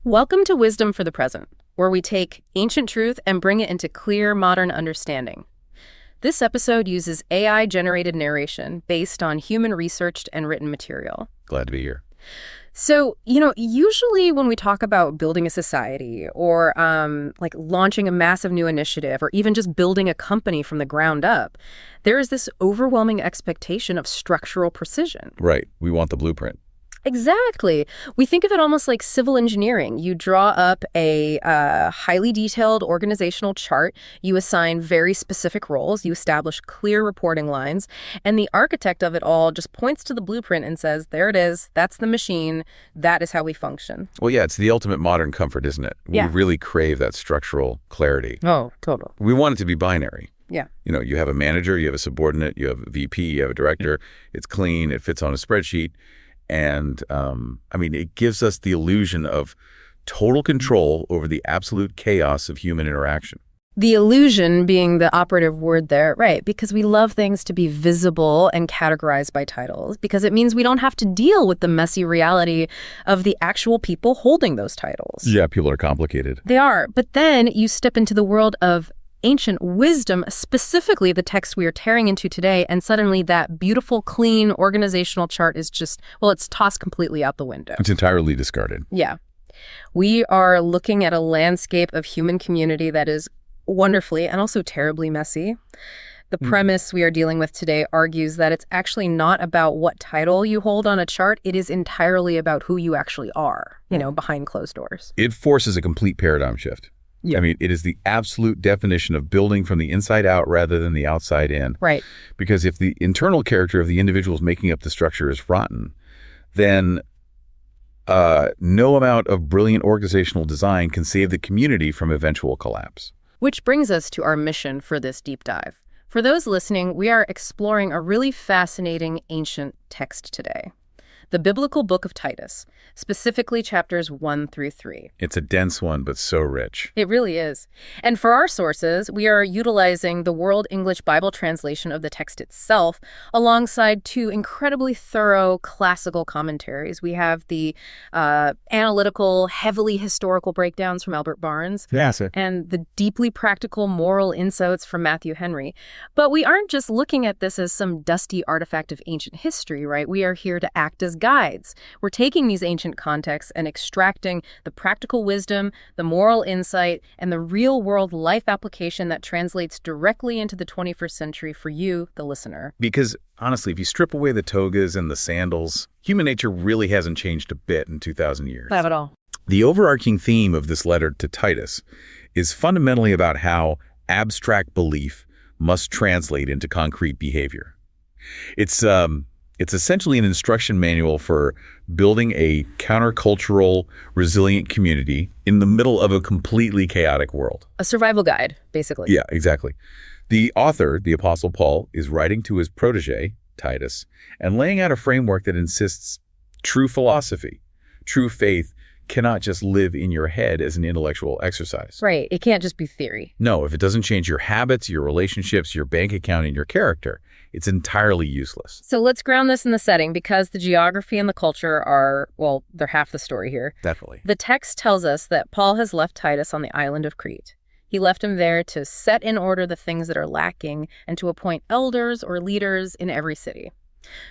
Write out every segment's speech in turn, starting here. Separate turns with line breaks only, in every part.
Welcome to Wisdom for the Present, where we take ancient truth and bring it into clear, modern understanding. This episode uses AI-generated narration based on human-researched and written material.
Glad to be here.
So, usually when we talk about building a society or like launching a massive new initiative or even just building a company from the ground up, there is this overwhelming expectation of structural precision.
Right. We want the blueprint.
Exactly. We think of it almost like civil engineering. You draw up a highly detailed organizational chart, you assign very specific roles, you establish clear reporting lines, and the architect of it all just points to the blueprint and says, there it is, that's the machine, that is how we function.
Well, yeah, it's the ultimate modern comfort, isn't it?
Yeah.
We really crave that structural clarity.
Oh, total.
We want it to be binary.
Yeah.
You have a manager, you have a subordinate, you have a VP, you have a director. It's clean, it fits on a spreadsheet. And, it gives us the illusion of total control over the absolute chaos of human interaction.
The illusion being the operative word there, right? Because we love things to be visible and categorized by titles, because it means we don't have to deal with the messy reality of the actual people holding those titles.
Yeah, people are complicated.
They are. But then you step into the world of ancient wisdom, specifically the text we are tearing into today, and suddenly that beautiful, clean, organizational chart is just, well, it's tossed completely out the window.
It's entirely discarded.
Yeah. We are looking at a landscape of human community that is wonderfully and also terribly messy. The premise we are dealing with today argues that it's actually not about what title you hold on a chart. It is entirely about who you actually are, behind closed doors.
It forces a complete paradigm shift.
Yeah.
It is the absolute definition of building from the inside out rather than the outside in.
Right.
Because if the internal character of the individuals making up the structure is rotten, then no amount of brilliant organizational design can save the community from eventual collapse.
Which brings us to our mission for this deep dive. For those listening, we are exploring a really fascinating ancient text today. The biblical Book of Titus, specifically chapters 1 through 3.
It's a dense one, but so rich.
It really is. And for our sources, we are utilizing the World English Bible translation of the text itself, alongside two incredibly thorough classical commentaries. We have the analytical, heavily historical breakdowns from Albert Barnes, and the deeply practical moral insights from Matthew Henry. But we aren't just looking at this as some dusty artifact of ancient history, right? We are here to act as guides. We're taking these ancient contexts and extracting the practical wisdom, the moral insight, and the real-world life application that translates directly into the 21st century for you, the listener.
Because, honestly, if you strip away the togas and the sandals, human nature really hasn't changed a bit in 2,000 years.
Not at all.
The overarching theme of this letter to Titus is fundamentally about how abstract belief must translate into concrete behavior. It's essentially an instruction manual for building a countercultural, resilient community in the middle of a completely chaotic world.
A survival guide, basically.
Yeah, exactly. The author, the Apostle Paul, is writing to his protege, Titus, and laying out a framework that insists true philosophy, true faith cannot just live in your head as an intellectual exercise.
Right. It can't just be theory.
No, if it doesn't change your habits, your relationships, your bank account, and your character, it's entirely useless.
So let's ground this in the setting, because the geography and the culture are, well, they're half the story here.
Definitely.
The text tells us that Paul has left Titus on the island of Crete. He left him there to set in order the things that are lacking and to appoint elders or leaders in every city.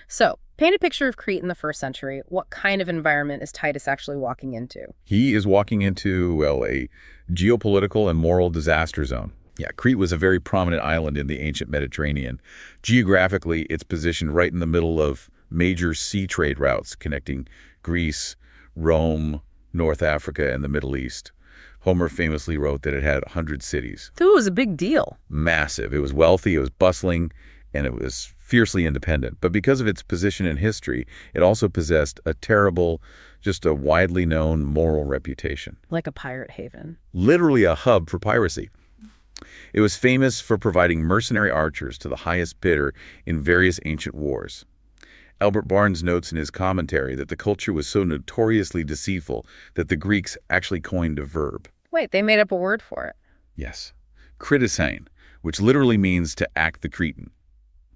So, paint a picture of Crete in the first century. What kind of environment is Titus actually walking into?
He is walking into, a geopolitical and moral disaster zone. Yeah, Crete was a very prominent island in the ancient Mediterranean. Geographically, it's positioned right in the middle of major sea trade routes connecting Greece, Rome, North Africa, and the Middle East. Homer famously wrote that it had 100 cities.
It was a big deal.
Massive. It was wealthy, it was bustling, and it was fiercely independent. But because of its position in history, it also possessed just a widely known moral reputation.
Like a pirate haven.
Literally a hub for piracy. It was famous for providing mercenary archers to the highest bidder in various ancient wars. Albert Barnes notes in his commentary that the culture was so notoriously deceitful that the Greeks actually coined a verb.
Wait, they made up a word for it.
Yes. Kritisane, which literally means to act the Cretan.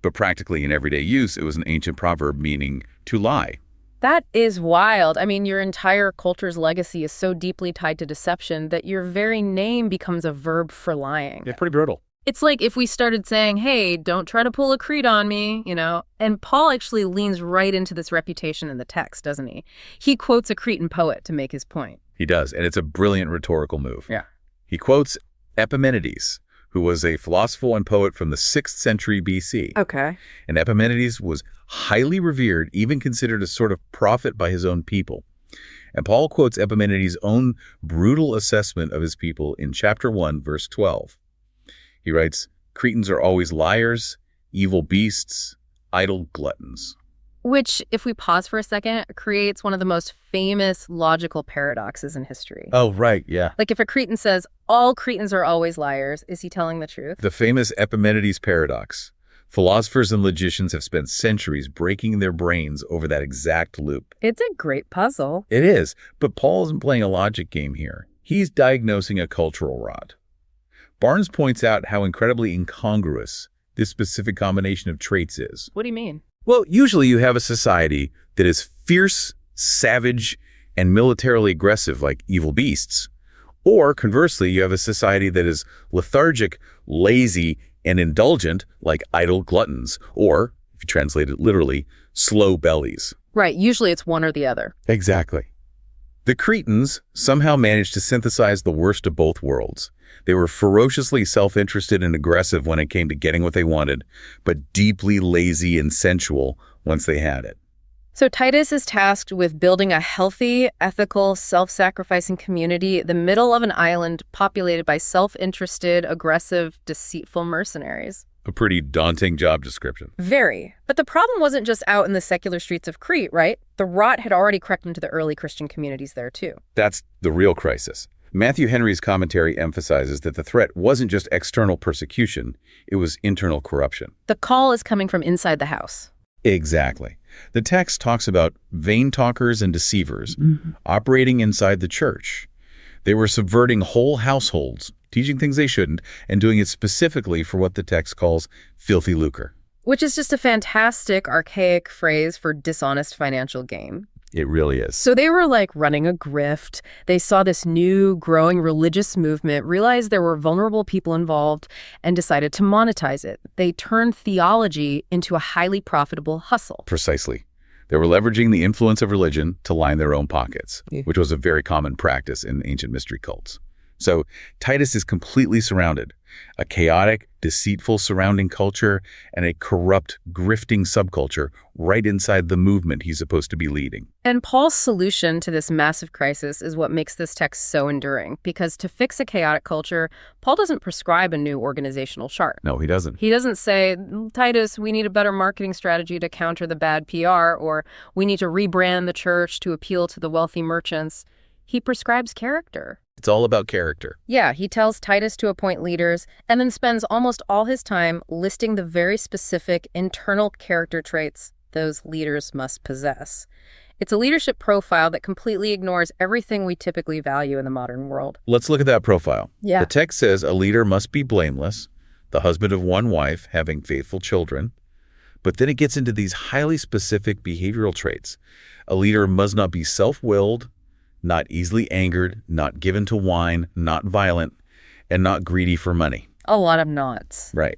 But practically in everyday use, it was an ancient proverb meaning to lie.
That is wild. I mean, your entire culture's legacy is so deeply tied to deception that your very name becomes a verb for lying.
Yeah, pretty brutal.
It's like if we started saying, hey, don't try to pull a Crete on me, and Paul actually leans right into this reputation in the text, doesn't he? He quotes a Cretan poet to make his point.
He does, and it's a brilliant rhetorical move.
Yeah.
He quotes Epimenides, who was a philosopher and poet from the 6th century BC.
Okay.
And Epimenides was highly revered, even considered a sort of prophet by his own people. And Paul quotes Epimenides' own brutal assessment of his people in chapter 1, verse 12. He writes, "Cretans are always liars, evil beasts, idle gluttons."
Which, if we pause for a second, creates one of the most famous logical paradoxes in history.
Oh, right, yeah.
Like if a Cretan says, all Cretans are always liars, is he telling the truth?
The famous Epimenides paradox. Philosophers and logicians have spent centuries breaking their brains over that exact loop.
It's a great puzzle.
It is, but Paul isn't playing a logic game here. He's diagnosing a cultural rot. Barnes points out how incredibly incongruous this specific combination of traits is.
What do you mean?
Well, usually you have a society that is fierce, savage, and militarily aggressive like evil beasts. Or conversely, you have a society that is lethargic, lazy, and indulgent like idle gluttons. Or, if you translate it literally, slow bellies.
Right, usually it's one or the other.
Exactly. The Cretans somehow managed to synthesize the worst of both worlds. They were ferociously self-interested and aggressive when it came to getting what they wanted, but deeply lazy and sensual once they had it.
So Titus is tasked with building a healthy, ethical, self-sacrificing community in the middle of an island populated by self-interested, aggressive, deceitful mercenaries.
A pretty daunting job description.
Very. But the problem wasn't just out in the secular streets of Crete, right? The rot had already crept into the early Christian communities there, too.
That's the real crisis. Matthew Henry's commentary emphasizes that the threat wasn't just external persecution, it was internal corruption.
The call is coming from inside the house.
Exactly. The text talks about vain talkers and deceivers operating inside the church. They were subverting whole households, teaching things they shouldn't, and doing it specifically for what the text calls filthy lucre.
Which is just a fantastic, archaic phrase for dishonest financial gain.
It really is.
So they were like running a grift. They saw this new, growing religious movement, realized there were vulnerable people involved, and decided to monetize it. They turned theology into a highly profitable hustle.
Precisely. They were leveraging the influence of religion to line their own pockets, which was a very common practice in ancient mystery cults. So Titus is completely surrounded. A chaotic, deceitful surrounding culture and a corrupt, grifting subculture right inside the movement he's supposed to be leading.
And Paul's solution to this massive crisis is what makes this text so enduring, because to fix a chaotic culture, Paul doesn't prescribe a new organizational chart.
No, he doesn't.
He doesn't say, Titus, we need a better marketing strategy to counter the bad PR, or we need to rebrand the church to appeal to the wealthy merchants. He prescribes character.
It's all about character.
Yeah, he tells Titus to appoint leaders and then spends almost all his time listing the very specific internal character traits those leaders must possess. It's a leadership profile that completely ignores everything we typically value in the modern world.
Let's look at that profile.
Yeah.
The text says a leader must be blameless, the husband of one wife, having faithful children. But then it gets into these highly specific behavioral traits. A leader must not be self-willed, not easily angered, not given to wine, not violent, and not greedy for money.
A lot of nots.
Right.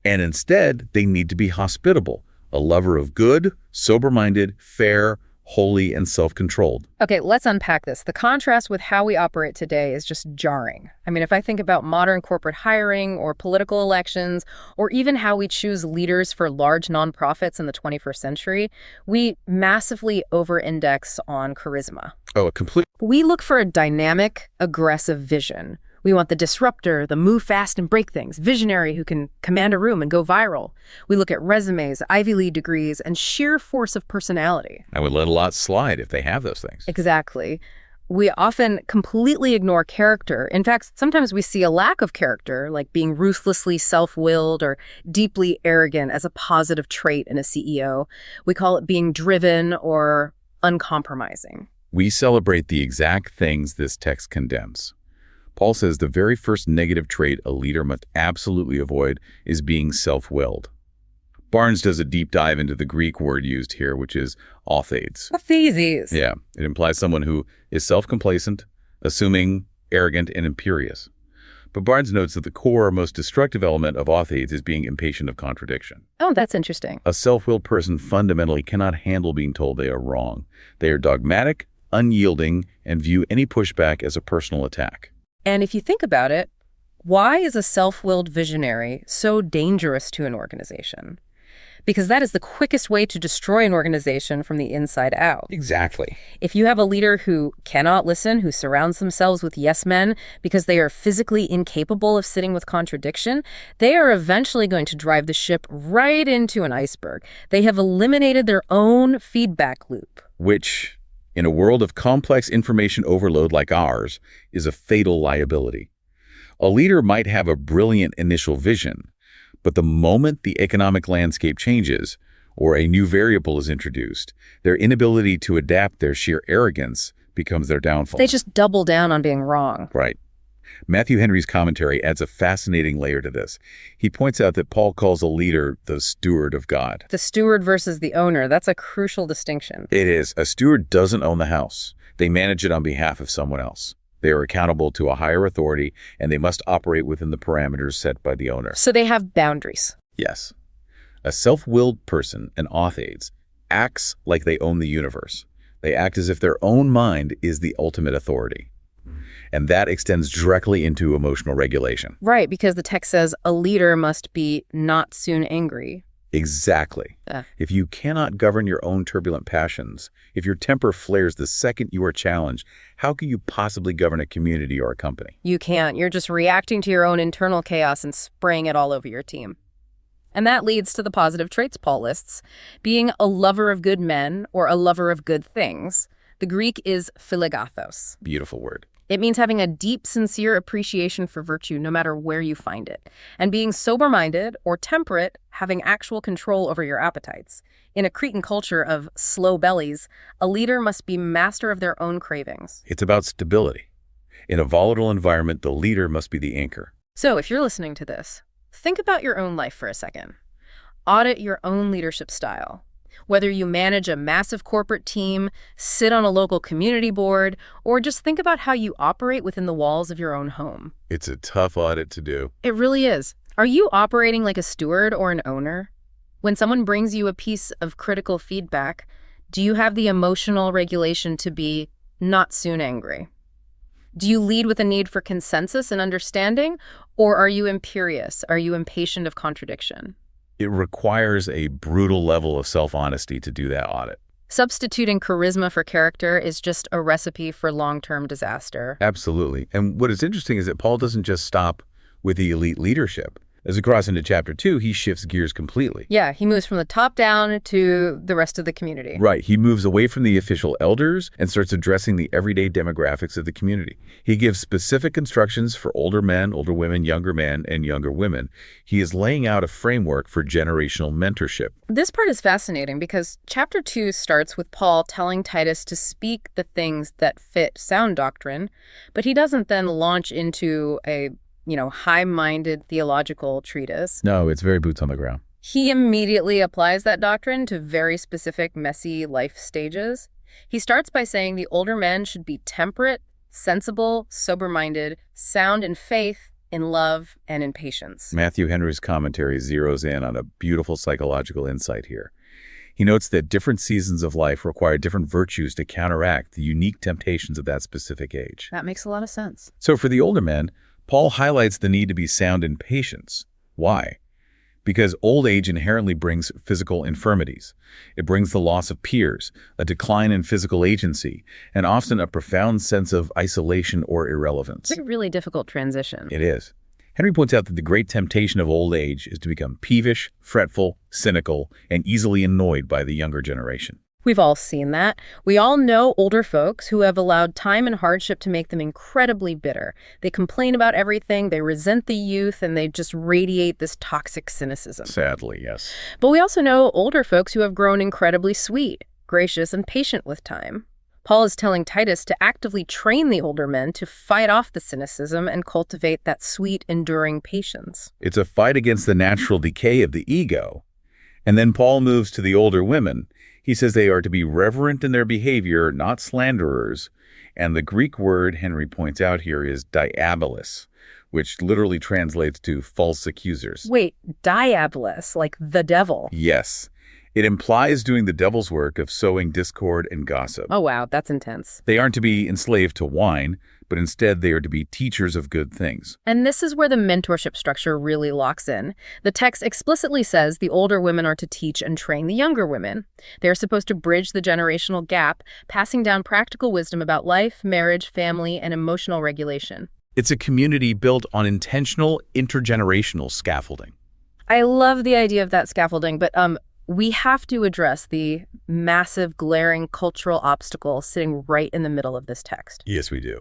And instead, they need to be hospitable, a lover of good, sober-minded, fair, holy, and self-controlled.
Okay, let's unpack this. The contrast with how we operate today is just jarring. I mean, if I think about modern corporate hiring or political elections, or even how we choose leaders for large nonprofits in the 21st century, we massively over-index on charisma.
Oh, a complete...
We look for a dynamic, aggressive vision. We want the disruptor, the move fast and break things, visionary who can command a room and go viral. We look at resumes, Ivy League degrees, and sheer force of personality.
I would let a lot slide if they have those things.
Exactly. We often completely ignore character. In fact, sometimes we see a lack of character, like being ruthlessly self-willed or deeply arrogant as a positive trait in a CEO. We call it being driven or uncompromising.
We celebrate the exact things this text condemns. Paul says the very first negative trait a leader must absolutely avoid is being self-willed. Barnes does a deep dive into the Greek word used here, which is authades.
Authades.
Yeah, it implies someone who is self-complacent, assuming, arrogant, and imperious. But Barnes notes that the core, most destructive element of authades is being impatient of contradiction.
Oh, that's interesting.
A self-willed person fundamentally cannot handle being told they are wrong. They are dogmatic, unyielding, and view any pushback as a personal attack.
And if you think about it, why is a self-willed visionary so dangerous to an organization? Because that is the quickest way to destroy an organization from the inside out.
Exactly.
If you have a leader who cannot listen, who surrounds themselves with yes men because they are physically incapable of sitting with contradiction, they are eventually going to drive the ship right into an iceberg. They have eliminated their own feedback loop.
Which, in a world of complex information overload like ours, is a fatal liability. A leader might have a brilliant initial vision, but the moment the economic landscape changes or a new variable is introduced, their inability to adapt, their sheer arrogance, becomes their downfall.
They just double down on being wrong.
Right. Matthew Henry's commentary adds a fascinating layer to this. He points out that Paul calls a leader the steward of God.
The steward versus the owner, that's a crucial distinction.
It is. A steward doesn't own the house. They manage it on behalf of someone else. They are accountable to a higher authority, and they must operate within the parameters set by the owner.
So they have boundaries.
Yes. A self-willed person, an authades, acts like they own the universe. They act as if their own mind is the ultimate authority. And that extends directly into emotional regulation.
Right, because the text says a leader must be not soon angry.
Exactly. If you cannot govern your own turbulent passions, if your temper flares the second you are challenged, how can you possibly govern a community or a company?
You can't. You're just reacting to your own internal chaos and spraying it all over your team. And that leads to the positive traits Paul lists. Being a lover of good men or a lover of good things. The Greek is philagathos.
Beautiful word.
It means having a deep, sincere appreciation for virtue no matter where you find it. And being sober-minded or temperate, having actual control over your appetites. In a Cretan culture of slow bellies, a leader must be master of their own cravings.
It's about stability. In a volatile environment, the leader must be the anchor.
So if you're listening to this, think about your own life for a second. Audit your own leadership style. Whether you manage a massive corporate team, sit on a local community board, or just think about how you operate within the walls of your own home.
It's a tough audit to do.
It really is. Are you operating like a steward or an owner? When someone brings you a piece of critical feedback, do you have the emotional regulation to be not soon angry? Do you lead with a need for consensus and understanding, or are you imperious? Are you impatient of contradiction?
It requires a brutal level of self-honesty to do that audit.
Substituting charisma for character is just a recipe for long-term disaster.
Absolutely. And what is interesting is that Paul doesn't just stop with the elite leadership. As we cross into chapter 2, he shifts gears completely.
Yeah, he moves from the top down to the rest of the community.
Right. He moves away from the official elders and starts addressing the everyday demographics of the community. He gives specific instructions for older men, older women, younger men, and younger women. He is laying out a framework for generational mentorship.
This part is fascinating because chapter 2 starts with Paul telling Titus to speak the things that fit sound doctrine, but he doesn't then launch into a high-minded theological treatise.
No, it's very boots on the ground.
He immediately applies that doctrine to very specific, messy life stages. He starts by saying the older men should be temperate, sensible, sober-minded, sound in faith, in love, and in patience.
Matthew Henry's commentary zeroes in on a beautiful psychological insight here. He notes that different seasons of life require different virtues to counteract the unique temptations of that specific age.
That makes a lot of sense.
So for the older men, Paul highlights the need to be sound in patience. Why? Because old age inherently brings physical infirmities. It brings the loss of peers, a decline in physical agency, and often a profound sense of isolation or irrelevance.
It's a really difficult transition.
It is. Henry points out that the great temptation of old age is to become peevish, fretful, cynical, and easily annoyed by the younger generation.
We've all seen that. We all know older folks who have allowed time and hardship to make them incredibly bitter. They complain about everything, they resent the youth, and they just radiate this toxic cynicism.
Sadly, yes.
But we also know older folks who have grown incredibly sweet, gracious, and patient with time. Paul is telling Titus to actively train the older men to fight off the cynicism and cultivate that sweet, enduring patience.
It's a fight against the natural decay of the ego And then Paul moves to the older women. He says they are to be reverent in their behavior, not slanderers. And the Greek word Henry points out here is diabolos, which literally translates to false accusers.
Wait, diabolos, like the devil?
Yes. It implies doing the devil's work of sowing discord and gossip.
Oh, wow, that's intense.
They aren't to be enslaved to wine, but instead they are to be teachers of good things.
And this is where the mentorship structure really locks in. The text explicitly says the older women are to teach and train the younger women. They're supposed to bridge the generational gap, passing down practical wisdom about life, marriage, family, and emotional regulation.
It's a community built on intentional intergenerational scaffolding.
I love the idea of that scaffolding, but we have to address the massive, glaring cultural obstacle sitting right in the middle of this text.
Yes, we do.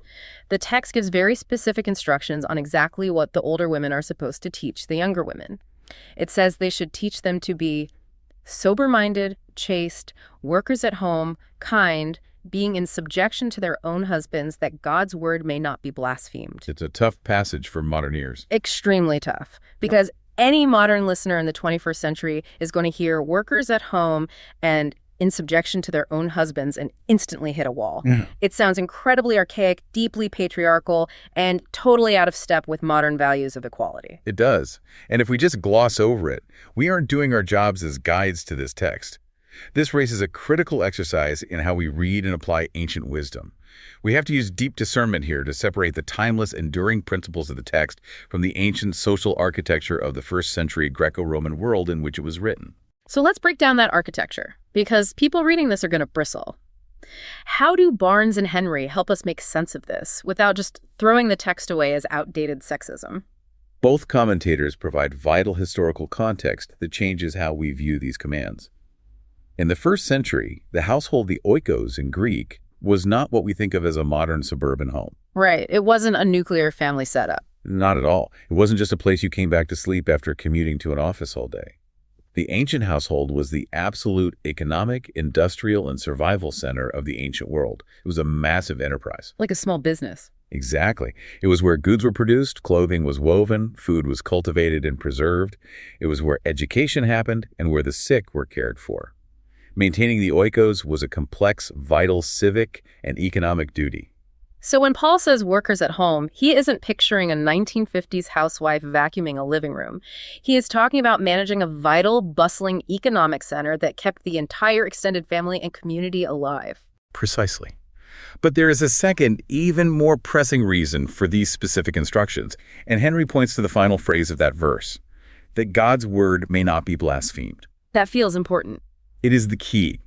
The text gives very specific instructions on exactly what the older women are supposed to teach the younger women. It says they should teach them to be sober-minded, chaste, workers at home, kind, being in subjection to their own husbands, that God's word may not be blasphemed.
It's a tough passage for modern ears.
Extremely tough, because any modern listener in the 21st century is going to hear workers at home and in subjection to their own husbands and instantly hit a wall.
Yeah.
It sounds incredibly archaic, deeply patriarchal, and totally out of step with modern values of equality.
It does. And if we just gloss over it, we aren't doing our jobs as guides to this text. This raises a critical exercise in how we read and apply ancient wisdom. We have to use deep discernment here to separate the timeless, enduring principles of the text from the ancient social architecture of the first century Greco-Roman world in which it was written.
So let's break down that architecture, because people reading this are going to bristle. How do Barnes and Henry help us make sense of this without just throwing the text away as outdated sexism?
Both commentators provide vital historical context that changes how we view these commands. In the first century, the household, the oikos in Greek, was not what we think of as a modern suburban home.
Right. It wasn't a nuclear family setup.
Not at all. It wasn't just a place you came back to sleep after commuting to an office all day. The ancient household was the absolute economic, industrial, and survival center of the ancient world. It was a massive enterprise.
Like a small business.
Exactly. It was where goods were produced, clothing was woven, food was cultivated and preserved. It was where education happened and where the sick were cared for. Maintaining the oikos was a complex, vital civic and economic duty.
So when Paul says workers at home, he isn't picturing a 1950s housewife vacuuming a living room. He is talking about managing a vital, bustling economic center that kept the entire extended family and community alive.
Precisely. But there is a second, even more pressing reason for these specific instructions, and Henry points to the final phrase of that verse, that God's word may not be blasphemed.
That feels important.
It is the key.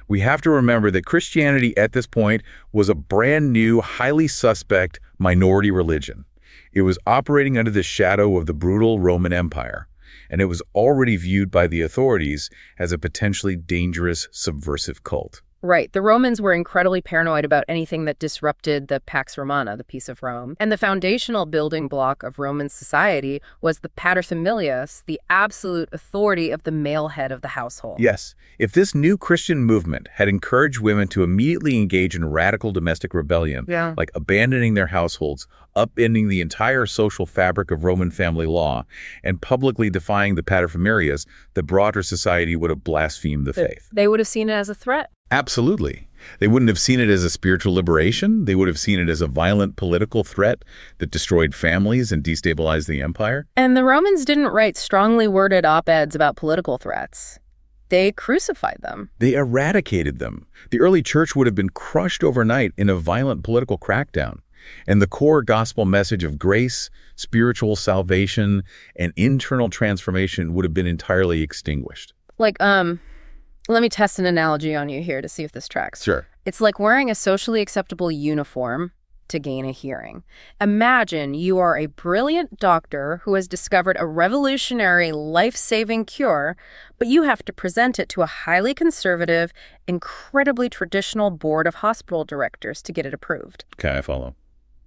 We have to remember that Christianity at this point was a brand new, highly suspect minority religion. It was operating under the shadow of the brutal Roman Empire, and it was already viewed by the authorities as a potentially dangerous, subversive cult.
Right. The Romans were incredibly paranoid about anything that disrupted the Pax Romana, the peace of Rome. And the foundational building block of Roman society was the paterfamilias, the absolute authority of the male head of the household.
Yes. If this new Christian movement had encouraged women to immediately engage in radical domestic rebellion, like abandoning their households, upending the entire social fabric of Roman family law, and publicly defying the paterfamilias, the broader society would have blasphemed the faith.
They would have seen it as a threat.
Absolutely. They wouldn't have seen it as a spiritual liberation. They would have seen it as a violent political threat that destroyed families and destabilized the empire.
And the Romans didn't write strongly worded op-eds about political threats. They crucified them.
They eradicated them. The early church would have been crushed overnight in a violent political crackdown. And the core gospel message of grace, spiritual salvation, and internal transformation would have been entirely extinguished.
Let me test an analogy on you here to see if this tracks.
Sure.
It's like wearing a socially acceptable uniform to gain a hearing. Imagine you are a brilliant doctor who has discovered a revolutionary, life-saving cure, but you have to present it to a highly conservative, incredibly traditional board of hospital directors to get it approved.
Okay, I follow.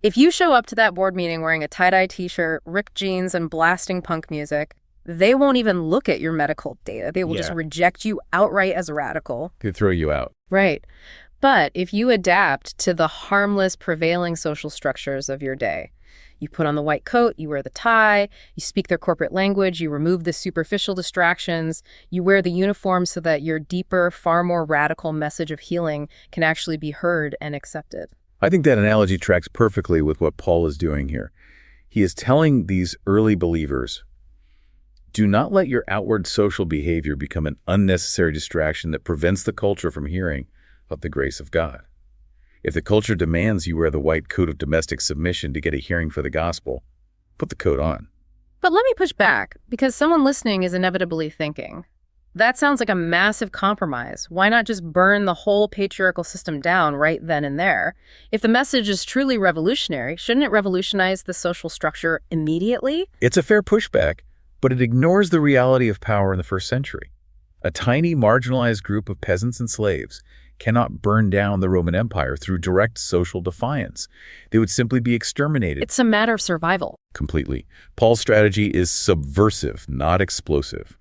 If you show up to that board meeting wearing a tie-dye t-shirt, ripped jeans, and blasting punk music, they won't even look at your medical data. They will just reject you outright as a radical.
They throw you out.
Right. But if you adapt to the harmless prevailing social structures of your day, you put on the white coat, you wear the tie, you speak their corporate language, you remove the superficial distractions, you wear the uniform so that your deeper, far more radical message of healing can actually be heard and accepted.
I think that analogy tracks perfectly with what Paul is doing here. He is telling these early believers, do not let your outward social behavior become an unnecessary distraction that prevents the culture from hearing of the grace of God. If the culture demands you wear the white coat of domestic submission to get a hearing for the gospel, put the coat on.
But let me push back, because someone listening is inevitably thinking, that sounds like a massive compromise. Why not just burn the whole patriarchal system down right then and there? If the message is truly revolutionary, shouldn't it revolutionize the social structure immediately?
It's a fair pushback, but it ignores the reality of power in the first century. A tiny, marginalized group of peasants and slaves cannot burn down the Roman Empire through direct social defiance. They would simply be exterminated.
It's a matter of survival.
Completely. Paul's strategy is subversive, not explosive.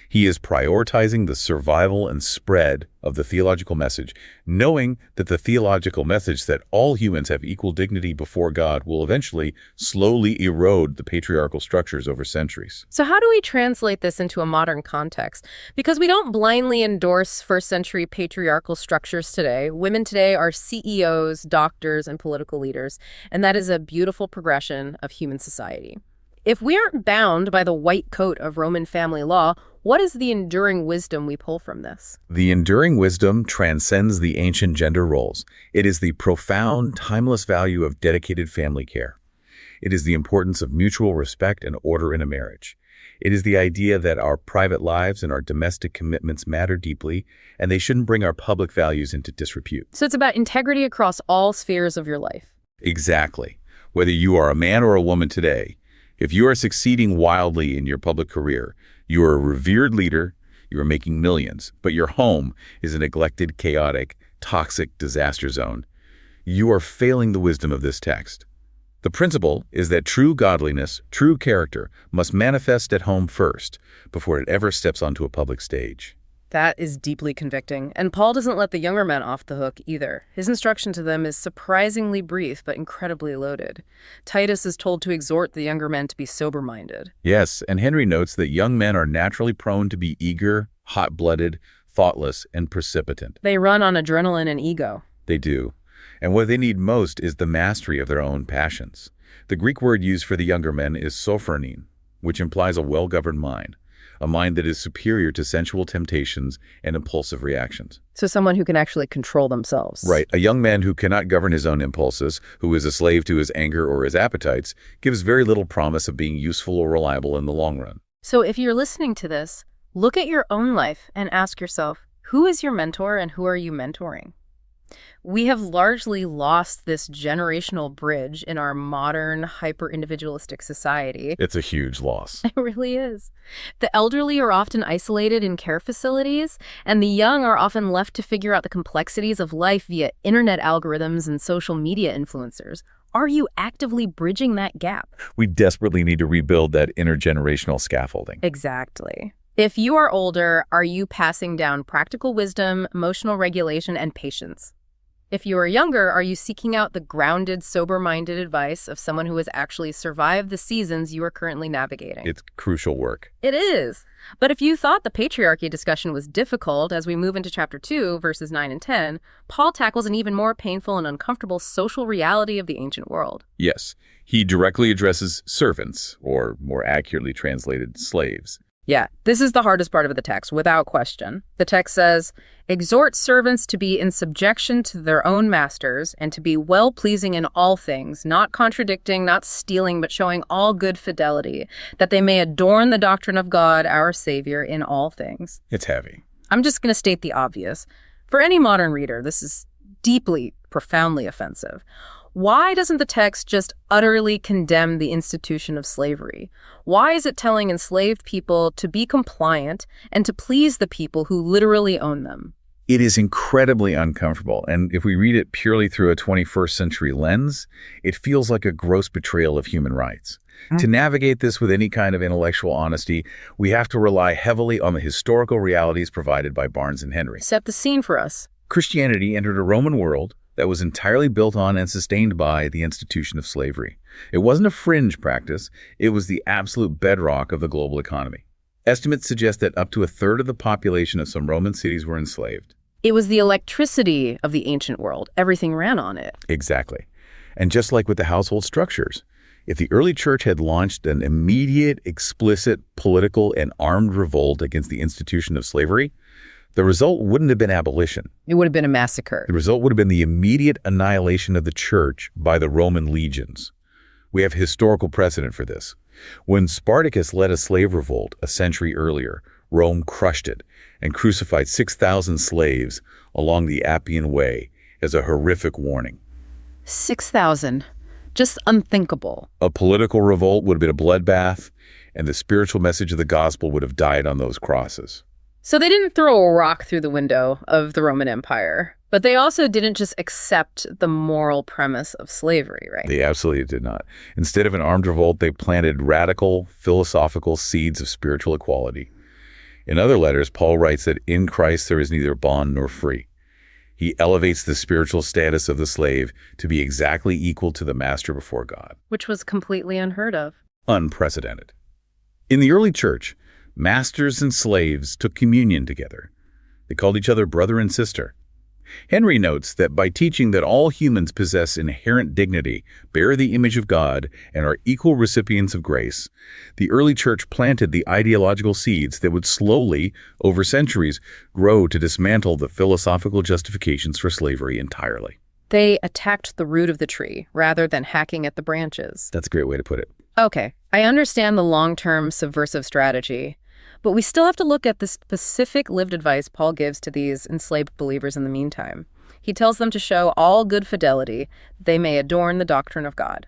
He is prioritizing the survival and spread of the theological message, knowing that the theological message that all humans have equal dignity before God will eventually slowly erode the patriarchal structures over centuries.
So how do we translate this into a modern context? Because we don't blindly endorse first century patriarchal structures today. Women today are CEOs, doctors, and political leaders, and that is a beautiful progression of human society. If we aren't bound by the white coat of Roman family law, what is the enduring wisdom we pull from this?
The enduring wisdom transcends the ancient gender roles. It is the profound, timeless value of dedicated family care. It is the importance of mutual respect and order in a marriage. It is the idea that our private lives and our domestic commitments matter deeply, and they shouldn't bring our public values into disrepute.
So it's about integrity across all spheres of your life.
Exactly. Whether you are a man or a woman today, if you are succeeding wildly in your public career, you are a revered leader, you are making millions, but your home is a neglected, chaotic, toxic disaster zone, you are failing the wisdom of this text. The principle is that true godliness, true character, must manifest at home first, before it ever steps onto a public stage.
That is deeply convicting. And Paul doesn't let the younger men off the hook either. His instruction to them is surprisingly brief, but incredibly loaded. Titus is told to exhort the younger men to be sober-minded.
Yes, and Henry notes that young men are naturally prone to be eager, hot-blooded, thoughtless, and precipitant.
They run on adrenaline and ego.
They do. And what they need most is the mastery of their own passions. The Greek word used for the younger men is sophronein, which implies a well-governed mind. A mind that is superior to sensual temptations and impulsive reactions.
So someone who can actually control themselves.
Right. A young man who cannot govern his own impulses, who is a slave to his anger or his appetites, gives very little promise of being useful or reliable in the long run.
So if you're listening to this, look at your own life and ask yourself, who is your mentor and who are you mentoring? We have largely lost this generational bridge in our modern, hyper-individualistic society.
It's a huge loss.
It really is. The elderly are often isolated in care facilities, and the young are often left to figure out the complexities of life via internet algorithms and social media influencers. Are you actively bridging that gap?
We desperately need to rebuild that intergenerational scaffolding.
Exactly. If you are older, are you passing down practical wisdom, emotional regulation, and patience? If you are younger, are you seeking out the grounded, sober-minded advice of someone who has actually survived the seasons you are currently navigating?
It's crucial work.
It is. But if you thought the patriarchy discussion was difficult as we move into chapter 2, verses 9 and 10, Paul tackles an even more painful and uncomfortable social reality of the ancient world.
Yes, he directly addresses servants, or more accurately translated, slaves.
Yeah, this is the hardest part of the text, without question. The text says, exhort servants to be in subjection to their own masters and to be well-pleasing in all things, not contradicting, not stealing, but showing all good fidelity, that they may adorn the doctrine of God, our Savior, in all things.
It's heavy.
I'm just going to state the obvious. For any modern reader, this is deeply, profoundly offensive. Why doesn't the text just utterly condemn the institution of slavery? Why is it telling enslaved people to be compliant and to please the people who literally own them?
It is incredibly uncomfortable, and if we read it purely through a 21st century lens, it feels like a gross betrayal of human rights. To navigate this with any kind of intellectual honesty, we have to rely heavily on the historical realities provided by Barnes and Henry.
Set the scene for us.
Christianity entered a Roman world that was entirely built on and sustained by the institution of slavery. It wasn't a fringe practice, it was the absolute bedrock of the global economy. Estimates suggest that up to a third of the population of some Roman cities were enslaved.
It was the electricity of the ancient world. Everything ran on it.
Exactly. And just like with the household structures, if the early church had launched an immediate, explicit, political, and armed revolt against the institution of slavery, the result wouldn't have been abolition.
It would have been a massacre.
The result would have been the immediate annihilation of the church by the Roman legions. We have historical precedent for this. When Spartacus led a slave revolt a century earlier, Rome crushed it and crucified 6,000 slaves along the Appian Way as a horrific warning.
6,000. Just unthinkable.
A political revolt would have been a bloodbath, and the spiritual message of the gospel would have died on those crosses.
So they didn't throw a rock through the window of the Roman Empire, but they also didn't just accept the moral premise of slavery, right?
They absolutely did not. Instead of an armed revolt, they planted radical, philosophical seeds of spiritual equality. In other letters, Paul writes that in Christ there is neither bond nor free. He elevates the spiritual status of the slave to be exactly equal to the master before God.
Which was completely unheard of.
Unprecedented. In the early church, masters and slaves took communion together. They called each other brother and sister. Henry notes that by teaching that all humans possess inherent dignity, bear the image of God, and are equal recipients of grace, the early church planted the ideological seeds that would slowly, over centuries, grow to dismantle the philosophical justifications for slavery entirely.
They attacked the root of the tree rather than hacking at the branches.
That's a great way to put it.
Okay, I understand the long-term subversive strategy, but we still have to look at the specific lived advice Paul gives to these enslaved believers in the meantime. He tells them to show all good fidelity, they may adorn the doctrine of God.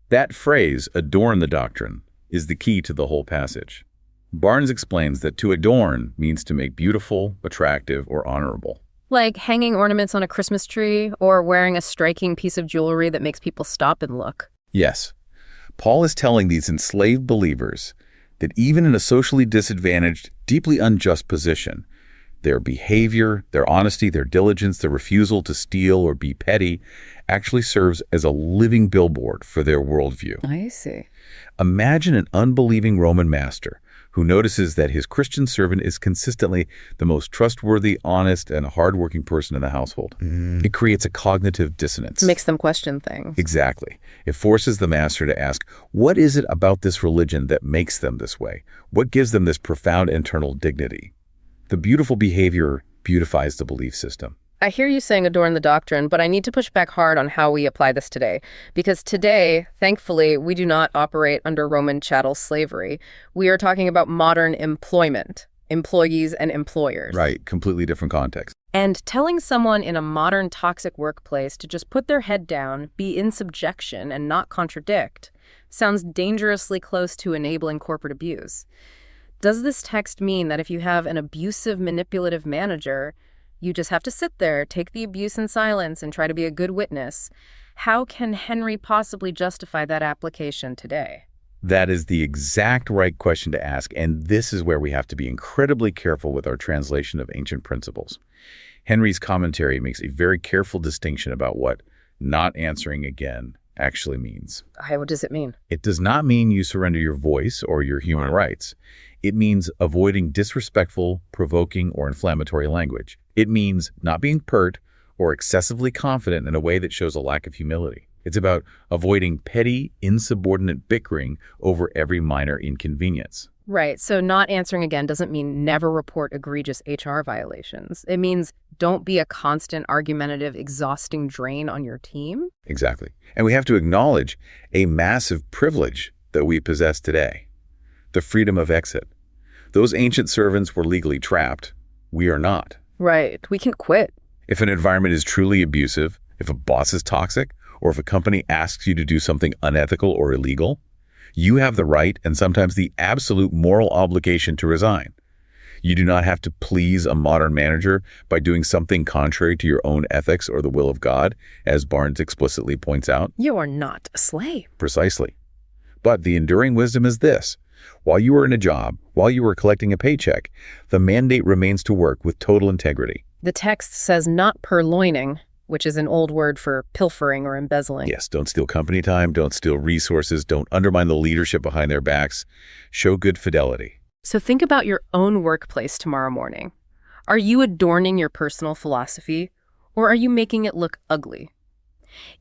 That phrase, adorn the doctrine, is the key to the whole passage. Barnes explains that to adorn means to make beautiful, attractive, or honorable.
Like hanging ornaments on a Christmas tree or wearing a striking piece of jewelry that makes people stop and look.
Yes. Paul is telling these enslaved believers that even in a socially disadvantaged, deeply unjust position, their behavior, their honesty, their diligence, their refusal to steal or be petty actually serves as a living billboard for their worldview.
I see.
Imagine an unbelieving Roman master who notices that his Christian servant is consistently the most trustworthy, honest, and hardworking person in the household. It creates a cognitive dissonance.
It makes them question things.
Exactly. It forces the master to ask, what is it about this religion that makes them this way? What gives them this profound internal dignity? The beautiful behavior beautifies the belief system.
I hear you saying adorn the doctrine, but I need to push back hard on how we apply this today. Because today, thankfully, we do not operate under Roman chattel slavery. We are talking about modern employment, employees and employers.
Right, completely different context.
And telling someone in a modern toxic workplace to just put their head down, be in subjection, and not contradict sounds dangerously close to enabling corporate abuse. Does this text mean that if you have an abusive, manipulative manager, you just have to sit there, take the abuse in silence, and try to be a good witness? How can Henry possibly justify that application today?
That is the exact right question to ask, and this is where we have to be incredibly careful with our translation of ancient principles. Henry's commentary makes a very careful distinction about what not answering again actually means.
What does it mean?
It does not mean you surrender your voice or your human rights. It means avoiding disrespectful, provoking, or inflammatory language. It means not being pert or excessively confident in a way that shows a lack of humility. It's about avoiding petty, insubordinate bickering over every minor inconvenience.
Right, so not answering again doesn't mean never report egregious HR violations. It means don't be a constant, argumentative, exhausting drain on your team.
Exactly. And we have to acknowledge a massive privilege that we possess today. The freedom of exit. Those ancient servants were legally trapped. We are not.
Right. We can quit.
If an environment is truly abusive, if a boss is toxic, or if a company asks you to do something unethical or illegal, you have the right and sometimes the absolute moral obligation to resign. You do not have to please a modern manager by doing something contrary to your own ethics or the will of God, as Barnes explicitly points out.
You are not a slave.
Precisely. But the enduring wisdom is this. While you are in a job, while you are collecting a paycheck, the mandate remains to work with total integrity,
The text says not purloining, which is an old word for pilfering or embezzling.
Yes, don't steal company time, don't steal resources, don't undermine the leadership behind their backs. Show good fidelity.
So think about your own workplace tomorrow morning. Are you adorning your personal philosophy, or are you making it look ugly?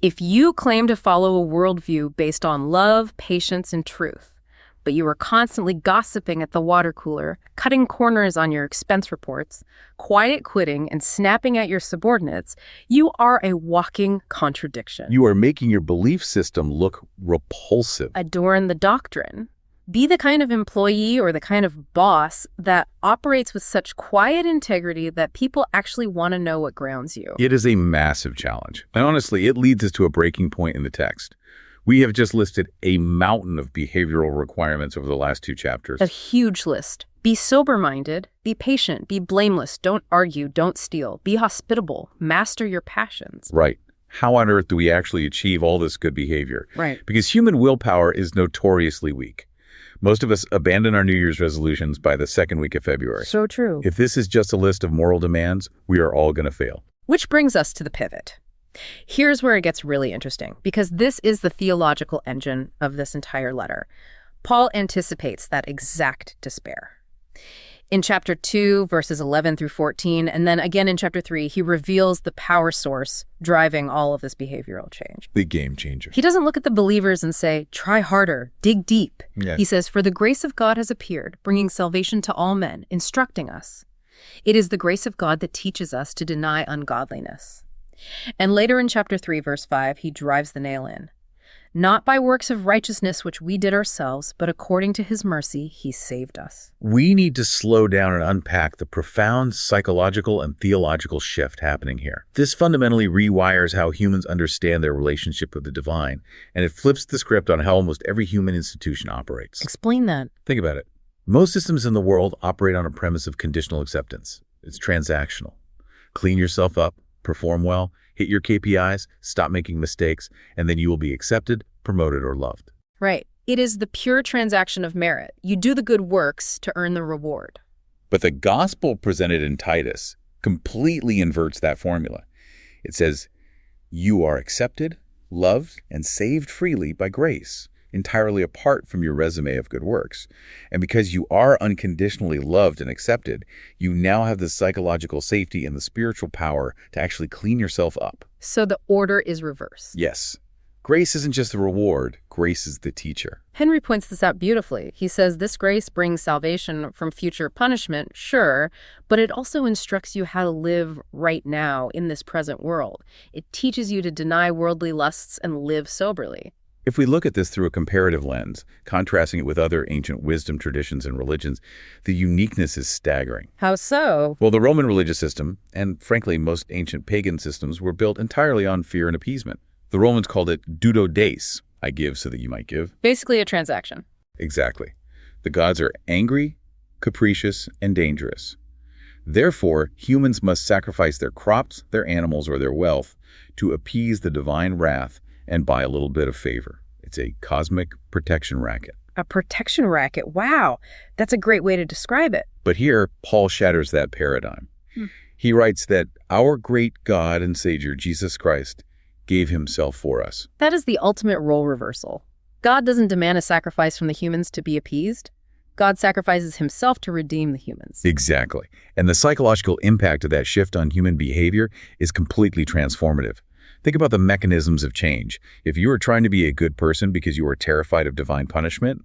If you claim to follow a worldview based on love, patience, and truth, but you are constantly gossiping at the water cooler, cutting corners on your expense reports, quiet quitting, and snapping at your subordinates, you are a walking contradiction.
You are making your belief system look repulsive.
Adorn the doctrine. Be the kind of employee or the kind of boss that operates with such quiet integrity that people actually want to know what grounds you.
It is a massive challenge. And honestly, it leads us to a breaking point in the text. We have just listed a mountain of behavioral requirements over the last 2 chapters.
A huge list. Be sober-minded, be patient, be blameless, don't argue, don't steal, be hospitable, master your passions.
Right. How on earth do we actually achieve all this good behavior?
Right.
Because human willpower is notoriously weak. Most of us abandon our New Year's resolutions by the 2nd week of February.
So true.
If this is just a list of moral demands, we are all going to fail.
Which brings us to the pivot. Here's where it gets really interesting, because this is the theological engine of this entire letter. Paul anticipates that exact despair. In chapter 2, verses 11 through 14, and then again in chapter 3, he reveals the power source driving all of this behavioral change.
The game changer.
He doesn't look at the believers and say, try harder, dig deep.
Yes.
He says, for the grace of God has appeared, bringing salvation to all men, instructing us. It is the grace of God that teaches us to deny ungodliness. And later in chapter 3, verse 5, he drives the nail in. Not by works of righteousness which we did ourselves, but according to his mercy, he saved us.
We need to slow down and unpack the profound psychological and theological shift happening here. This fundamentally rewires how humans understand their relationship with the divine, and it flips the script on how almost every human institution operates.
Explain that.
Think about it. Most systems in the world operate on a premise of conditional acceptance. It's transactional. Clean yourself up, perform well, hit your KPIs, stop making mistakes, and then you will be accepted, promoted, or loved.
Right. It is the pure transaction of merit. You do the good works to earn the reward.
But the gospel presented in Titus completely inverts that formula. It says, you are accepted, loved, and saved freely by grace, entirely apart from your resume of good works. And because you are unconditionally loved and accepted, you now have the psychological safety and the spiritual power to actually clean yourself up.
So the order is reversed.
Yes. Grace isn't just the reward, grace is the teacher.
Henry points this out beautifully. He says this grace brings salvation from future punishment, sure, but it also instructs you how to live right now in this present world. It teaches you to deny worldly lusts and live soberly.
If we look at this through a comparative lens, contrasting it with other ancient wisdom traditions and religions, the uniqueness is staggering.
How so?
Well, the Roman religious system, and frankly most ancient pagan systems, were built entirely on fear and appeasement. The Romans called it dudo des, I give so that you might give.
Basically a transaction.
Exactly. The gods are angry, capricious, and dangerous. Therefore, humans must sacrifice their crops, their animals, or their wealth to appease the divine wrath and buy a little bit of favor. It's a cosmic protection racket.
A protection racket. Wow. That's a great way to describe it.
But here, Paul shatters that paradigm. He writes that our great God and Savior, Jesus Christ, gave himself for us.
That is the ultimate role reversal. God doesn't demand a sacrifice from the humans to be appeased. God sacrifices himself to redeem the humans.
Exactly. And the psychological impact of that shift on human behavior is completely transformative. Think about the mechanisms of change. If you are trying to be a good person because you are terrified of divine punishment,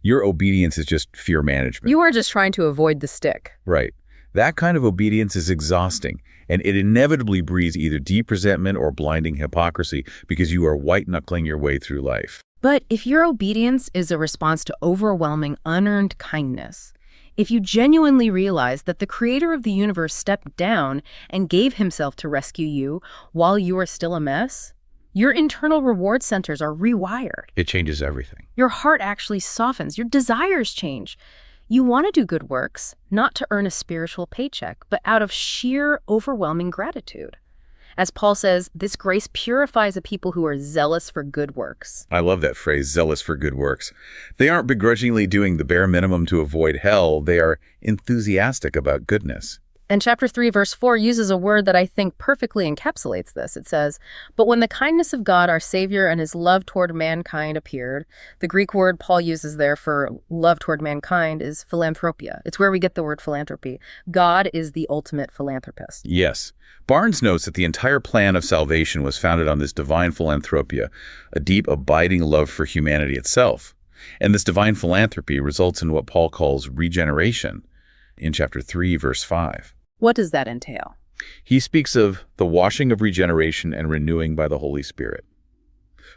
your obedience is just fear management.
You are just trying to avoid the stick.
Right. That kind of obedience is exhausting, and it inevitably breeds either deep resentment or blinding hypocrisy because you are white-knuckling your way through life.
But if your obedience is a response to overwhelming, unearned kindness, if you genuinely realize that the creator of the universe stepped down and gave himself to rescue you while you are still a mess, your internal reward centers are rewired.
It changes everything.
Your heart actually softens. Your desires change. You want to do good works, not to earn a spiritual paycheck, but out of sheer, overwhelming gratitude. As Paul says, this grace purifies a people who are zealous for good works.
I love that phrase, zealous for good works. They aren't begrudgingly doing the bare minimum to avoid hell. They are enthusiastic about goodness.
And chapter 3, verse 4 uses a word that I think perfectly encapsulates this. It says, "But when the kindness of God, our Savior, and his love toward mankind appeared," the Greek word Paul uses there for love toward mankind is philanthropia. It's where we get the word philanthropy. God is the ultimate philanthropist.
Yes. Barnes notes that the entire plan of salvation was founded on this divine philanthropia, a deep, abiding love for humanity itself. And this divine philanthropy results in what Paul calls regeneration in chapter 3, verse 5.
What does that entail?
He speaks of the washing of regeneration and renewing by the Holy Spirit.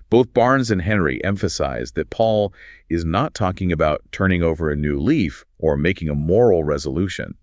Both Barnes and Henry emphasize that Paul is not talking about turning over a new leaf or making a moral resolution.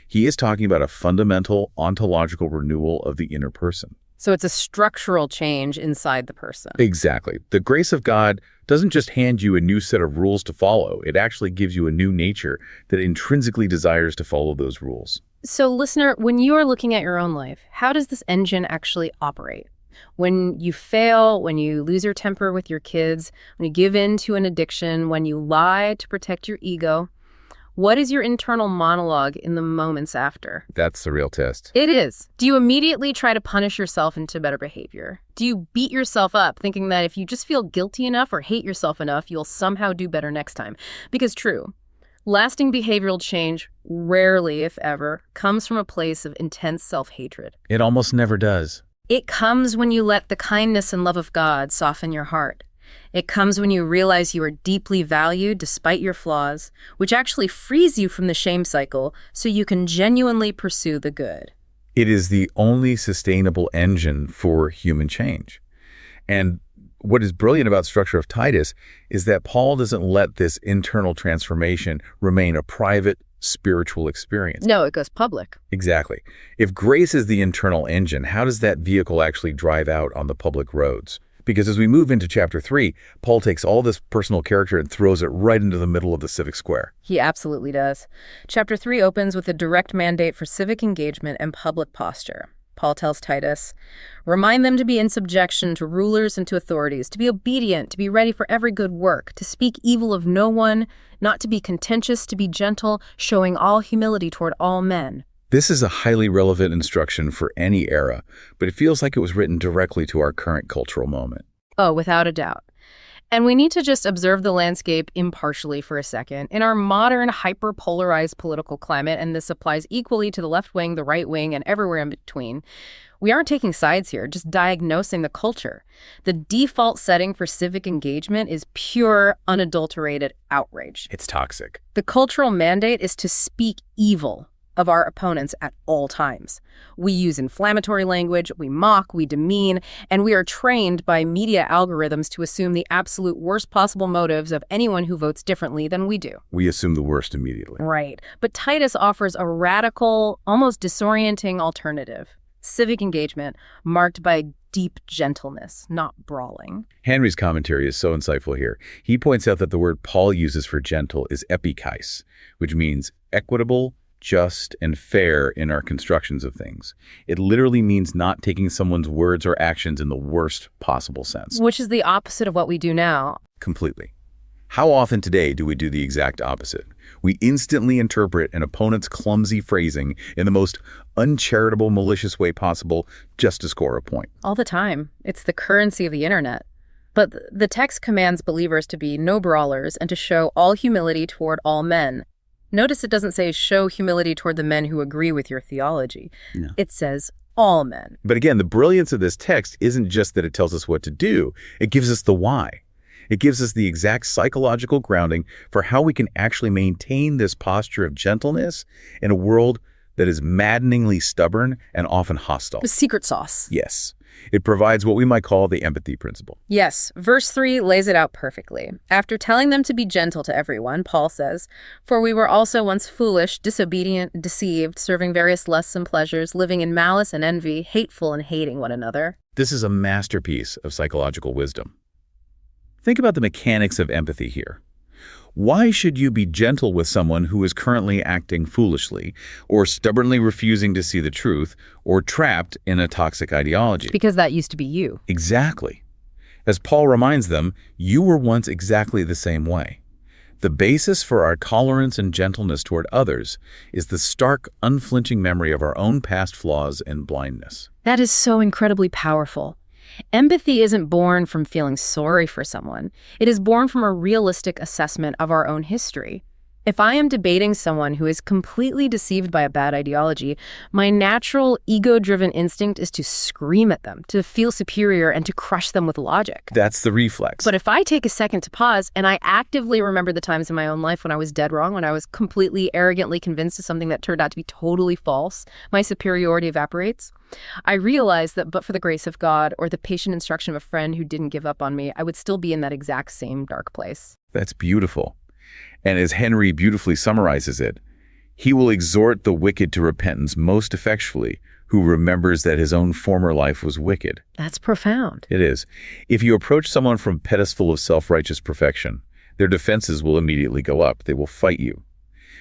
He is talking about a fundamental ontological renewal of the inner person.
So it's a structural change inside the person.
Exactly. The grace of God doesn't just hand you a new set of rules to follow. It actually gives you a new nature that intrinsically desires to follow those rules.
So listener, when you are looking at your own life, how does this engine actually operate? When you fail, when you lose your temper with your kids, when you give in to an addiction, when you lie to protect your ego, what is your internal monologue in the moments after?
That's the real test.
It is. Do you immediately try to punish yourself into better behavior? Do you beat yourself up thinking that if you just feel guilty enough or hate yourself enough, you'll somehow do better next time? Because true, lasting behavioral change rarely, if ever, comes from a place of intense self-hatred.
It almost never does.
It comes when you let the kindness and love of God soften your heart. It comes when you realize you are deeply valued despite your flaws, which actually frees you from the shame cycle so you can genuinely pursue the good.
It is the only sustainable engine for human change. And what is brilliant about structure of Titus is that Paul doesn't let this internal transformation remain a private, spiritual experience.
No, it goes public.
Exactly. If grace is the internal engine, how does that vehicle actually drive out on the public roads? Because as we move into chapter 3, Paul takes all this personal character and throws it right into the middle of the civic square.
He absolutely does. Chapter 3 opens with a direct mandate for civic engagement and public posture. Paul tells Titus, "Remind them to be in subjection to rulers and to authorities, to be obedient, to be ready for every good work, to speak evil of no one, not to be contentious, to be gentle, showing all humility toward all men."
This is a highly relevant instruction for any era, but it feels like it was written directly to our current cultural moment.
Oh, without a doubt. And we need to just observe the landscape impartially for a second. In our modern, hyper-polarized political climate, and this applies equally to the left wing, the right wing, and everywhere in between, we aren't taking sides here, just diagnosing the culture. The default setting for civic engagement is pure, unadulterated outrage.
It's toxic.
The cultural mandate is to speak evil of our opponents at all times. We use inflammatory language, we mock, we demean, and we are trained by media algorithms to assume the absolute worst possible motives of anyone who votes differently than we do.
We assume the worst immediately.
Right. But Titus offers a radical, almost disorienting alternative. Civic engagement marked by deep gentleness, not brawling.
Henry's commentary is so insightful here. He points out that the word Paul uses for gentle is epikais, which means equitable, just, and fair in our constructions of things. It literally means not taking someone's words or actions in the worst possible sense.
Which is the opposite of what we do now.
Completely. How often today do we do the exact opposite? We instantly interpret an opponent's clumsy phrasing in the most uncharitable, malicious way possible just to score a point.
All the time. It's the currency of the internet. But the text commands believers to be no brawlers and to show all humility toward all men. Notice it doesn't say show humility toward the men who agree with your theology.
No.
It says all men.
But again, the brilliance of this text isn't just that it tells us what to do. It gives us the why. It gives us the exact psychological grounding for how we can actually maintain this posture of gentleness in a world that is maddeningly stubborn and often hostile.
The secret sauce.
Yes. It provides what we might call the empathy principle.
Yes, verse 3 lays it out perfectly. After telling them to be gentle to everyone, Paul says, "For we were also once foolish, disobedient, deceived, serving various lusts and pleasures, living in malice and envy, hateful and hating one another."
This is a masterpiece of psychological wisdom. Think about the mechanics of empathy here. Why should you be gentle with someone who is currently acting foolishly, or stubbornly refusing to see the truth, or trapped in a toxic ideology?
Because that used to be you.
Exactly. As Paul reminds them, you were once exactly the same way. The basis for our tolerance and gentleness toward others is the stark, unflinching memory of our own past flaws and blindness.
That is so incredibly powerful. Empathy isn't born from feeling sorry for someone. It is born from a realistic assessment of our own history. If I am debating someone who is completely deceived by a bad ideology, my natural ego-driven instinct is to scream at them, to feel superior, and to crush them with logic.
That's the reflex.
But if I take a second to pause and I actively remember the times in my own life when I was dead wrong, when I was completely arrogantly convinced of something that turned out to be totally false, my superiority evaporates. I realize that but for the grace of God or the patient instruction of a friend who didn't give up on me, I would still be in that exact same dark place.
That's beautiful. And as Henry beautifully summarizes it, he will exhort the wicked to repentance most effectually, who remembers that his own former life was wicked.
That's profound.
It is. If you approach someone from a pedestal of self-righteous perfection, their defenses will immediately go up. They will fight you.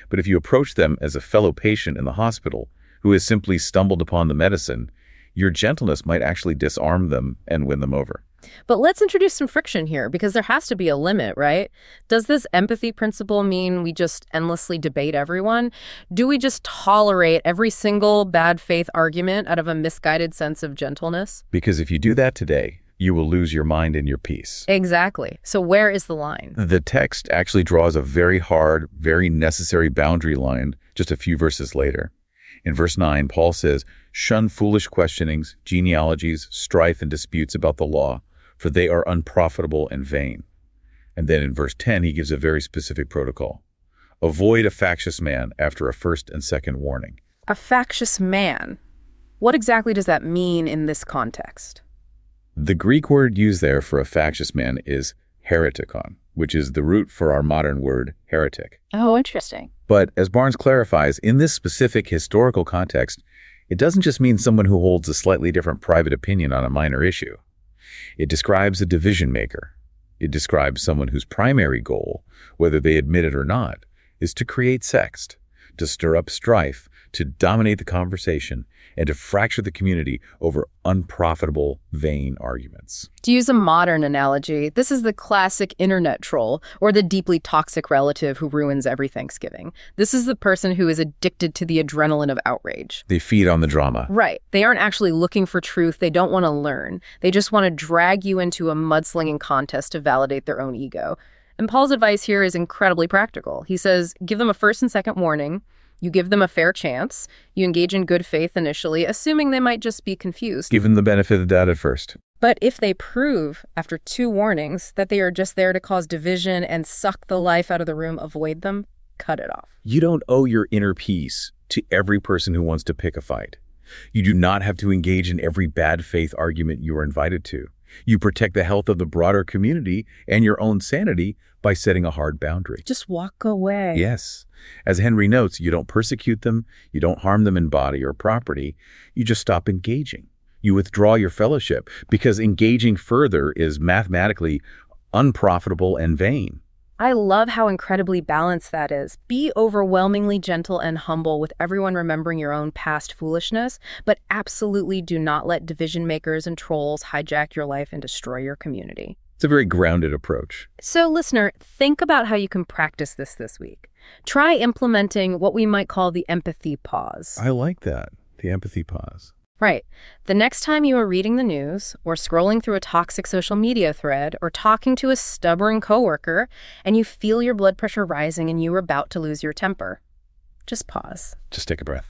But if you approach them as a fellow patient in the hospital who has simply stumbled upon the medicine, your gentleness might actually disarm them and win them over.
But let's introduce some friction here, because there has to be a limit, right? Does this empathy principle mean we just endlessly debate everyone? Do we just tolerate every single bad faith argument out of a misguided sense of gentleness?
Because if you do that today, you will lose your mind and your peace.
Exactly. So where is the line?
The text actually draws a very hard, very necessary boundary line just a few verses later. In verse 9, Paul says, "Shun foolish questionings, genealogies, strife, and disputes about the law, for they are unprofitable and vain." And then in verse 10, he gives a very specific protocol. "Avoid a factious man after a first and second warning."
A factious man. What exactly does that mean in this context?
The Greek word used there for a factious man is heretikon, which is the root for our modern word heretic.
Oh, interesting.
But as Barnes clarifies, in this specific historical context, it doesn't just mean someone who holds a slightly different private opinion on a minor issue. It describes a division maker. It describes someone whose primary goal, whether they admit it or not, is to create sext, to stir up strife, to dominate the conversation, and to fracture the community over unprofitable, vain arguments.
To use a modern analogy, this is the classic internet troll, or the deeply toxic relative who ruins every Thanksgiving. This is the person who is addicted to the adrenaline of outrage.
They feed on the drama.
Right. They aren't actually looking for truth. They don't want to learn. They just want to drag you into a mudslinging contest to validate their own ego. And Paul's advice here is incredibly practical. He says, give them a first and second warning. You give them a fair chance. You engage in good faith initially, assuming they might just be confused.
Give them the benefit of the doubt at first.
But if they prove, after 2 warnings, that they are just there to cause division and suck the life out of the room, avoid them, cut it off.
You don't owe your inner peace to every person who wants to pick a fight. You do not have to engage in every bad faith argument you are invited to. You protect the health of the broader community and your own sanity by setting a hard boundary.
Just walk away.
Yes. As Henry notes, you don't persecute them, you don't harm them in body or property, you just stop engaging. You withdraw your fellowship because engaging further is mathematically unprofitable and vain.
I love how incredibly balanced that is. Be overwhelmingly gentle and humble with everyone, remembering your own past foolishness, but absolutely do not let division makers and trolls hijack your life and destroy your community.
It's a very grounded approach.
So, listener, think about how you can practice this week. Try implementing what we might call the empathy pause.
I like that, the empathy pause.
Right. The next time you are reading the news or scrolling through a toxic social media thread or talking to a stubborn coworker and you feel your blood pressure rising and you are about to lose your temper, just pause.
Just take a breath.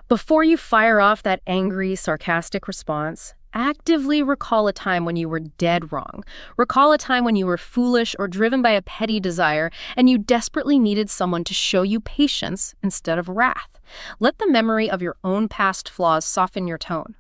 Before you fire off that angry, sarcastic response, actively recall a time when you were dead wrong. Recall a time when you were foolish or driven by a petty desire and you desperately needed someone to show you patience instead of wrath. Let the memory of your own past flaws soften your tone.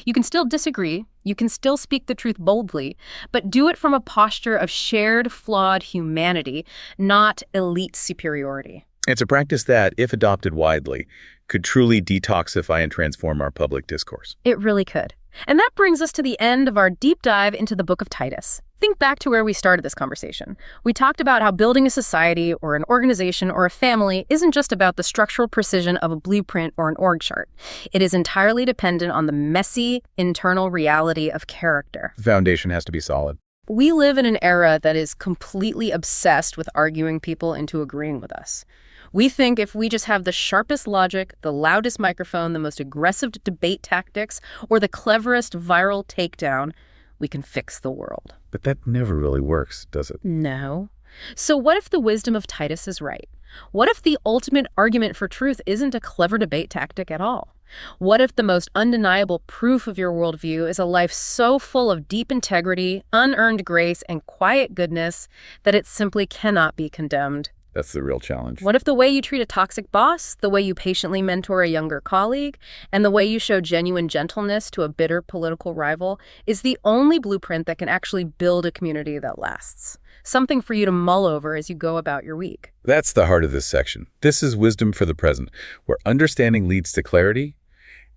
You can still disagree, you can still speak the truth boldly, but do it from a posture of shared, flawed humanity, not elite superiority.
It's a practice that, if adopted widely, could truly detoxify and transform our public discourse.
It really could. And that brings us to the end of our deep dive into the Book of Titus. Think back to where we started this conversation. We talked about how building a society or an organization or a family isn't just about the structural precision of a blueprint or an org chart. It is entirely dependent on the messy internal reality of character.
The foundation has to be solid.
We live in an era that is completely obsessed with arguing people into agreeing with us. We think if we just have the sharpest logic, the loudest microphone, the most aggressive debate tactics, or the cleverest viral takedown, we can fix the world.
But that never really works, does it?
No. So what if the wisdom of Titus is right? What if the ultimate argument for truth isn't a clever debate tactic at all? What if the most undeniable proof of your worldview is a life so full of deep integrity, unearned grace, and quiet goodness that it simply cannot be condemned?
That's the real challenge.
What if the way you treat a toxic boss, the way you patiently mentor a younger colleague, and the way you show genuine gentleness to a bitter political rival is the only blueprint that can actually build a community that lasts? Something for you to mull over as you go about your week.
That's the heart of this section. This is Wisdom for the Present, where understanding leads to clarity,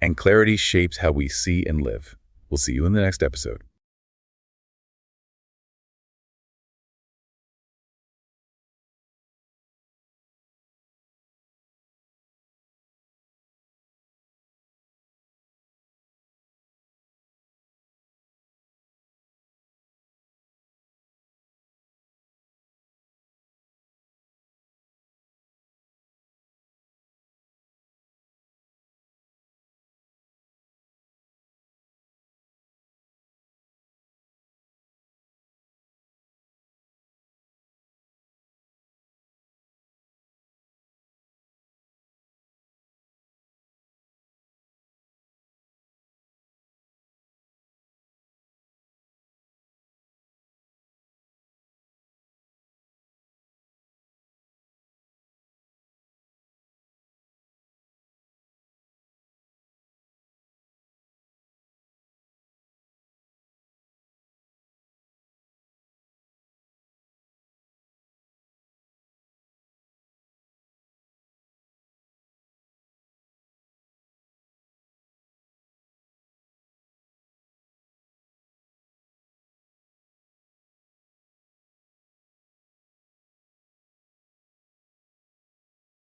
and clarity shapes how we see and live. We'll see you in the next episode.